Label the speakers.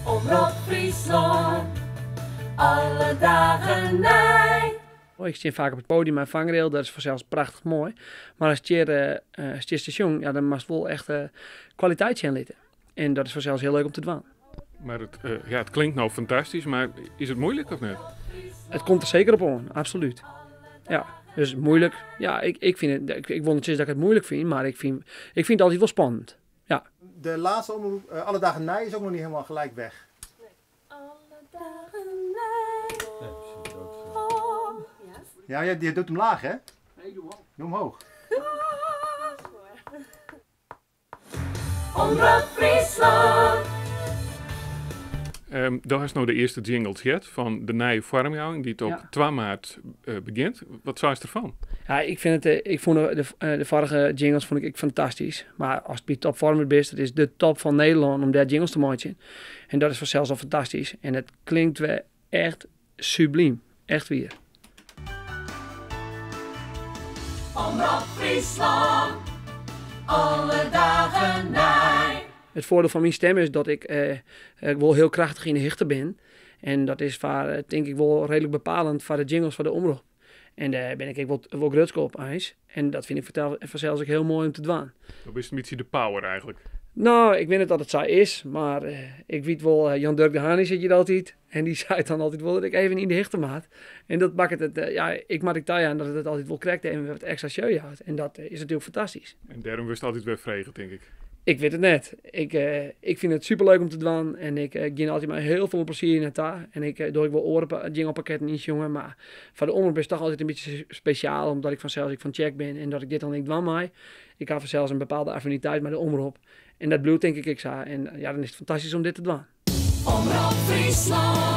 Speaker 1: Omroep Friesland, alle dagen nij.
Speaker 2: Ik sta vaak op het podium en vangrail, dat is vanzelfs prachtig mooi. Maar als je station, ja, dan mag wel echt kwaliteit zijn litten. En dat is vanzelfs heel leuk om te doen.
Speaker 3: Maar het klinkt nou fantastisch, maar is het moeilijk of niet?
Speaker 2: Het komt er zeker op aan, absoluut. Ja, dus moeilijk. Ja, ik vind het. Ik wil niet zeggen dat ik het moeilijk vind, maar ik vind het altijd wel spannend. Ja.
Speaker 4: De laatste omroep, alle dagen nij, is ook nog niet helemaal gelijk weg.
Speaker 1: Nee. Alle dagen nij.
Speaker 4: Ja, je doet hem laag, hè?
Speaker 2: Nee, doe
Speaker 4: Doe hem hoog.
Speaker 1: Omroep Friesland.
Speaker 3: Daar is nou de eerste jingle gehad van de nieuwe vormgeving die op 2 maart begint. Wat zou je ervan?
Speaker 2: Ja, ik vond de vorige jingles vond ik fantastisch. Maar als het bij Top Format is, dat is de top van Nederland om daar jingles te maken. En dat is vanzelfs al fantastisch. En het klinkt weer echt subliem. Echt weer.
Speaker 1: Omroep Friesland, alle dagen nij.
Speaker 2: Het voordeel van mijn stem is dat ik wel heel krachtig in de hichte ben. En dat is denk ik wel redelijk bepalend voor de jingles van de omroep. En daar ben ik wel grutsk op ijs. En dat vind ik vanzelfs ook heel mooi om te doen.
Speaker 3: Dat is een beetje de power eigenlijk.
Speaker 2: Nou, ik weet niet dat het zo is, maar ik weet wel, Jan Dirk de Hani zit hier altijd. En die zei dan altijd wel dat ik even in de hichte maat. En dat maakt het, ik maak het aan dat het altijd wel krijgt en wat extra show houdt. En dat is natuurlijk fantastisch.
Speaker 3: En daarom wist altijd weer vregen, denk ik.
Speaker 2: Ik weet het net. Ik vind het superleuk om te doen. En ik ga altijd met heel veel plezier in het daar. En ik doe wel jinglepakketten niet, jongen. Maar voor de omroep is het toch altijd een beetje speciaal. Omdat ik vanzelfs van check ben. En dat ik dit dan denk van mij. Ik heb vanzelfs een bepaalde affiniteit met de omroep. En dat bloedt denk ik zo. En ja, dan is het fantastisch om dit te doen.
Speaker 1: Omroep Friesland.